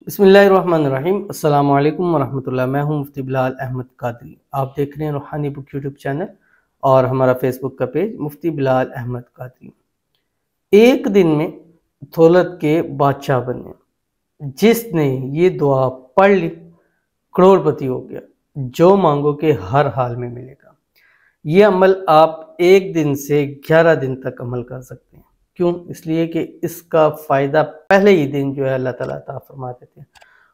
बिस्मिल्लाहिर्रहमानिर्रहीम। अस्सलाम वालेकुम वरहमतुल्लाह। मैं हूं मुफ्ती बिलाल अहमद कादरी। आप देख रहे हैं रूहानी बुक यूट्यूब चैनल और हमारा फेसबुक का पेज मुफ्ती बिलाल अहमद कादरी। एक दिन में दौलत के बादशाह बने। जिसने ये दुआ पढ़ ली करोड़पति हो गया। जो मांगो के हर हाल में मिलेगा। ये अमल आप एक दिन से 11 दिन तक अमल कर सकते हैं। क्यों? इसलिए कि इसका फ़ायदा पहले ही दिन जो है अल्लाह ताला अता फरमा देते हैं।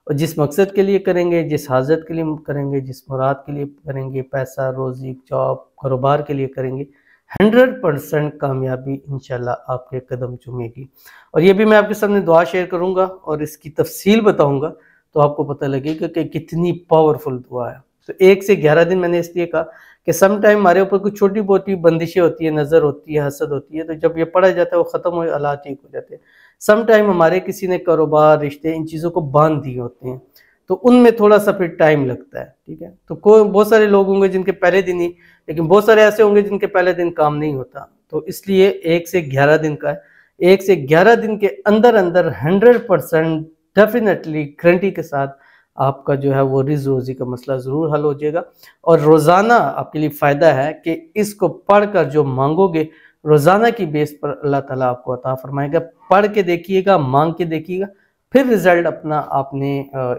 और जिस मकसद के लिए करेंगे, जिस हाजत के लिए करेंगे, जिस मुराद के लिए करेंगे, पैसा, रोज़ी, जॉब, कारोबार के लिए करेंगे, 100% कामयाबी इंशाल्लाह आपके कदम चूमेगी। और ये भी मैं आपके सामने दुआ शेयर करूँगा और इसकी तफसील बताऊँगा, तो आपको पता लगेगा कि कितनी पावरफुल दुआ है। तो 1 से 11 दिन मैंने इसलिए कहा कि सम टाइम हमारे ऊपर कुछ छोटी मोटी बंदिशें होती है, नज़र होती है, हसद होती है, तो जब ये पढ़ा जाता है वो ख़त्म हो, हालात ठीक हो जाते हैं। सम टाइम हमारे किसी ने कारोबार, रिश्ते, इन चीज़ों को बांध दिए होते हैं, तो उनमें थोड़ा सा फिर टाइम लगता है। ठीक है, तो बहुत सारे लोग होंगे जिनके पहले दिन ही, लेकिन बहुत सारे ऐसे होंगे जिनके पहले दिन काम नहीं होता। तो इसलिए 1 से 11 दिन का है। 1 से 11 दिन के अंदर अंदर 100% डेफिनेटली गारंटी के साथ आपका जो है वो रिज़्क रोज़ी का मसला ज़रूर हल हो जाएगा। और रोज़ाना आपके लिए फ़ायदा है कि इसको पढ़कर जो मांगोगे, रोज़ाना की बेस पर अल्लाह ताला आपको अता फरमाएगा। पढ़ के देखिएगा, मांग के देखिएगा, फिर रिज़ल्ट अपना आपने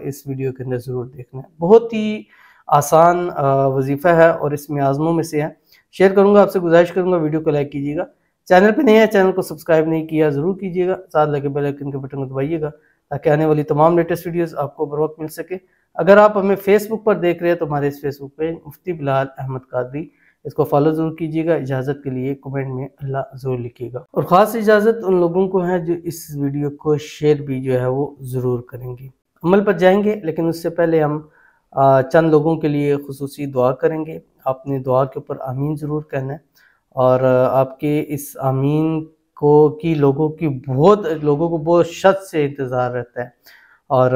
इस वीडियो के अंदर ज़रूर देखना है। बहुत ही आसान वजीफ़ा है और इसमें आज़मों में से है। शेयर करूँगा, आपसे गुजारिश करूँगा वीडियो को लाइक कीजिएगा। चैनल पे नए हैं, चैनल को सब्सक्राइब नहीं किया ज़रूर कीजिएगा। साथ लगे बेल आइकन के बटन को दबाइएगा ताकि आने वाली तमाम लेटेस्ट वीडियोस आपको बर वक्त मिल सके। अगर आप हमें फेसबुक पर देख रहे हैं तो हमारे इस फेसबुक पेज मुफ्ती बिलाल अहमद कादरी, इसको फॉलो ज़रूर कीजिएगा। इजाज़त के लिए कमेंट में अल्लाह ज़रूर लिखिएगा। और ख़ास इजाज़त उन लोगों को है जो इस वीडियो को शेयर भी जो है वो ज़रूर करेंगे। अमल पर जाएंगे, लेकिन उससे पहले हम चंद लोगों के लिए खुसूसी दुआ करेंगे। आपने दुआ के ऊपर आमीन ज़रूर कहना है और आपके इस आमीन की लोगों को बहुत शद से इंतज़ार रहता है। और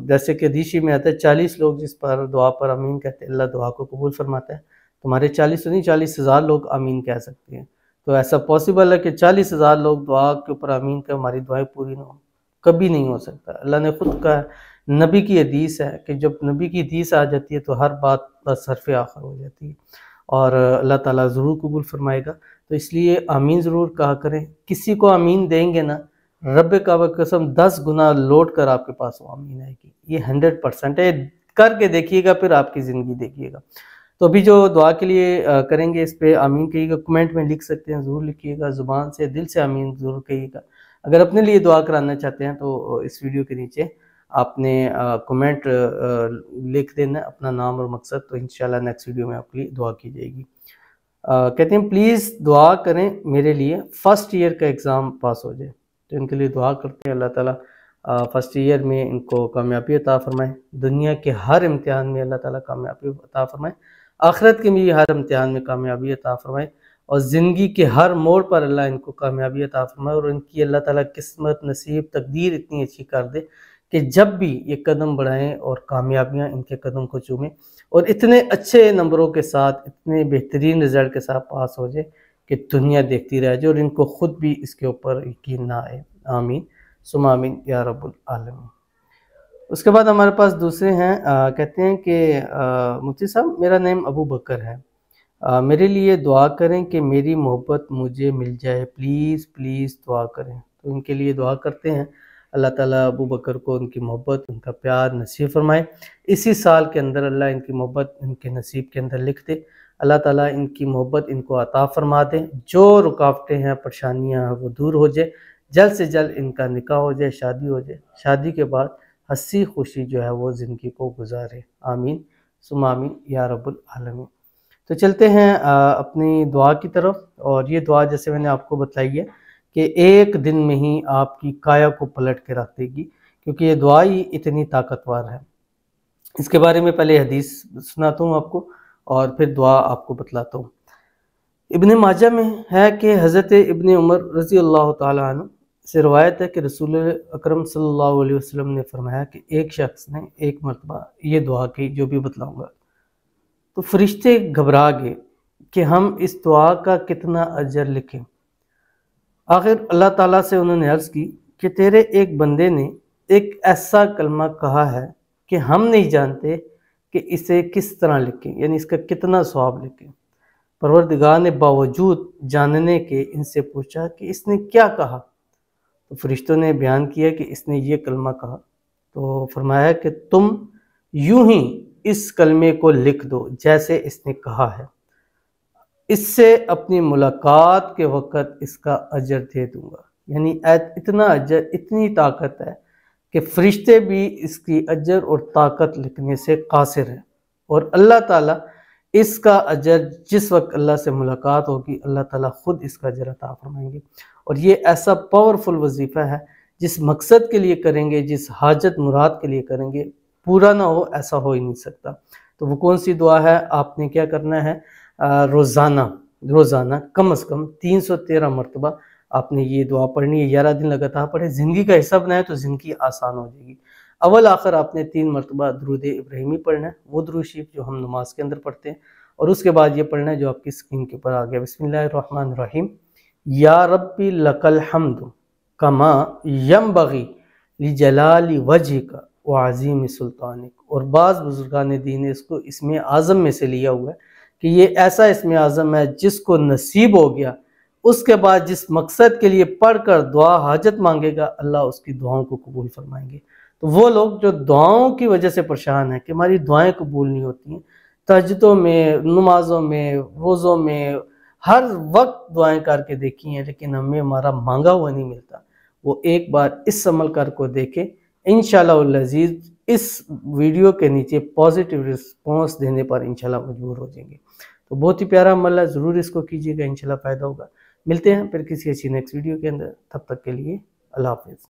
जैसे कि हदीस में आता है, 40 लोग जिस पर दुआ पर आमीन कहते हैं अल्लाह दुआ को कबूल फरमाता है। तुम्हारे 40 तो नहीं, 40,000 लोग आमीन कह सकते हैं। तो ऐसा पॉसिबल है कि 40,000 लोग दुआ के ऊपर आमीन कहें, हमारी दुआएं पूरी ना हो? कभी नहीं हो सकता। अल्लाह ने खुद कहा है, नबी की हदीस है कि जब नबी की हदीस आ जाती है तो हर बात बस हरफ़ आखिर हो जाती है और अल्लाह ताला ज़रूर कबूल फरमाएगा। तो इसलिए आमीन ज़रूर कहा करें। किसी को आमीन देंगे ना, रब काबा कसम 10 गुना लौट कर आपके पास वो आमीन आएगी। ये 100% है। करके देखिएगा, फिर आपकी ज़िंदगी देखिएगा। तो अभी जो दुआ के लिए करेंगे, इस पे आमीन कहिएगा। कमेंट में लिख सकते हैं, ज़रूर लिखिएगा। ज़ुबान से, दिल से आमीन ज़रूर कहिएगा। अगर अपने लिए दुआ कराना चाहते हैं तो इस वीडियो के नीचे आपने कमेंट लिख देना अपना नाम और मकसद, तो इंशाल्लाह नेक्स्ट वीडियो में आपके लिए दुआ की जाएगी। कहते हैं प्लीज़ दुआ करें मेरे लिए फर्स्ट ईयर का एग्ज़ाम पास हो जाए। तो इनके लिए दुआ करते हैं अल्लाह ताला फर्स्ट ईयर में इनको कामयाबी अता फरमाए। दुनिया के हर इम्तिहान में अल्लाह ताला कामयाबी अता फरमाए। आखिरत के भी हर इम्तिहान में कामयाबी अता फरमाए और ज़िंदगी के हर मोड़ पर अल्लाह इनको कामयाबी अता फरमाए और इनकी अल्लाह ताला किस्मत, नसीब, तकदीर इतनी अच्छी कर दे कि जब भी ये कदम बढ़ाएं और कामयाबियाँ इनके कदम को चूमें और इतने अच्छे नंबरों के साथ, इतने बेहतरीन रिज़ल्ट के साथ पास हो जाए कि दुनिया देखती रह जाए और इनको ख़ुद भी इसके ऊपर यकीन ना आए। आमीन सुम्मा आमीन या रब्बुल आलमीन। उसके बाद हमारे पास दूसरे हैं, कहते हैं कि मुफ्ती साहब मेरा नेम अबू बकर है, मेरे लिए दुआ करें कि मेरी मोहब्बत मुझे मिल जाए, प्लीज़ प्लीज़ दुआ करें। तो इनके लिए दुआ करते हैं, अल्लाह ताला अबू बकर को उनकी मोहब्बत, उनका प्यार नसीब फरमाए। इसी साल के अंदर अल्लाह इनकी मोहब्बत इनके नसीब के अंदर लिख दे। अल्लाह ताला इनकी मोहब्बत इनको अता फरमा दे। जो रुकावटें हैं, परेशानियाँ हैं, वो दूर हो जाए। जल्द से जल्द इनका निकाह हो जाए, शादी हो जाए। शादी के बाद हंसी खुशी जो है वो ज़िंदगी को गुजारे। आमीन सुम्मा आमीन या रब्बुल आलमीन। तो चलते हैं अपनी दुआ की तरफ। और ये दुआ जैसे मैंने आपको बताई है कि एक दिन में ही आपकी काया को पलट के रख देगी, क्योंकि ये दुआ ही इतनी ताकतवर है। इसके बारे में पहले हदीस सुनाता हूँ आपको और फिर दुआ आपको बतलाता हूँ। इब्ने माजा में है कि हज़रत इब्ने उमर रज़ी अल्लाह ताला अन्हु से रवायत है कि रसूल अकरम सल्लल्लाहु अलैहि वसल्लम ने फरमाया कि एक शख्स ने एक मरतबा ये दुआ की, जो भी बतलाऊँगा, तो फरिश्ते घबरा गए कि हम इस दुआ का कितना अजर लिखें। आखिर अल्लाह ताला से उन्होंने अर्ज़ की कि तेरे एक बंदे ने ایک ایسا کلمہ کہا ہے کہ ہم نہیں جانتے کہ اسے کس طرح لکھیں، یعنی اس کا کتنا ثواب لکھیں۔ پروردگار نے باوجود جاننے کے ان سے پوچھا کہ اس نے کیا کہا، تو فرشتوں نے بیان کیا کہ اس نے یہ کلمہ کہا۔ تو فرمایا کہ تم یوں ہی اس کلمے کو لکھ دو جیسے اس نے کہا ہے، اس سے اپنی ملاقات کے وقت اس کا اجر دے دوں گا۔ یعنی اتنا اجر، اتنی طاقت ہے کہ فرشتے بھی اس کی اجر اور طاقت لکھنے سے قاصر ہیں، اور اللہ تعالیٰ اس کا اجر جس وقت اللہ سے ملاقات ہوگی اللہ تعالیٰ خود اس کا اجر عطا فرمائیں گے۔ اور یہ ایسا پاورفل وظیفہ ہے، جس مقصد کے لیے کریں گے، جس حاجت مراد کے لیے کریں گے، پورا نہ ہو ایسا ہو ہی نہیں سکتا۔ تو وہ کون سی دعا ہے؟ آپ نے کیا کرنا ہے؟ روزانہ کم از کم 313 مرتبہ آپ نے یہ دعا پڑھنی ہے۔ 11 دن لگاتار پڑھیں، زندگی کا حصہ بنائے تو زندگی آسان ہو جائے گی۔ اول آخر آپ نے 3 مرتبہ درود ابراہیمی پڑھنا ہے، وہ درود شریف جو ہم نماز کے اندر پڑھتے ہیں، اور اس کے بعد یہ پڑھنا ہے جو آپ کی اسکرین کے اوپر آ گیا، بسم اللہ الرحمن الرحیم، یا ربی لک الحمد کما ینبغی لجلال وجہک وعظیم سلطانک۔ اور بعض بزرگان دین نے اس کو اسم اعظم میں سے لیا ہوا ہے کہ یہ ایسا اسم اعظم ہے جس کو نصیب ہو گیا، اس کے بعد جس مقصد کے لیے پڑھ کر دعا حاجت مانگے گا اللہ اس کی دعاؤں کو قبول فرمائیں گے۔ تو وہ لوگ جو دعاؤں کی وجہ سے پریشان ہیں کہ ہماری دعائیں قبول نہیں ہوتی ہیں، تہجدوں میں، نمازوں میں، روزوں میں، ہر وقت دعائیں کر کے دیکھی ہیں لیکن ہمیں ہمارا مانگا ہوا نہیں ملتا، وہ ایک بار اس عمل کر کو دیکھیں، انشاءاللہ العزیز اس ویڈیو کے نیچے پازیٹیو رسپانس دینے پر انشاءاللہ مجبور ہو جائیں گے۔ تو بہت ہی پیارا عمل ہے، ضرور اس کو کیجیے گا، انشاءاللہ فائدہ ہوگا۔ ملتے ہیں پھر کسی اچھی نیکسٹ ویڈیو کے اندر، تب تک کے لیے اللہ حافظ۔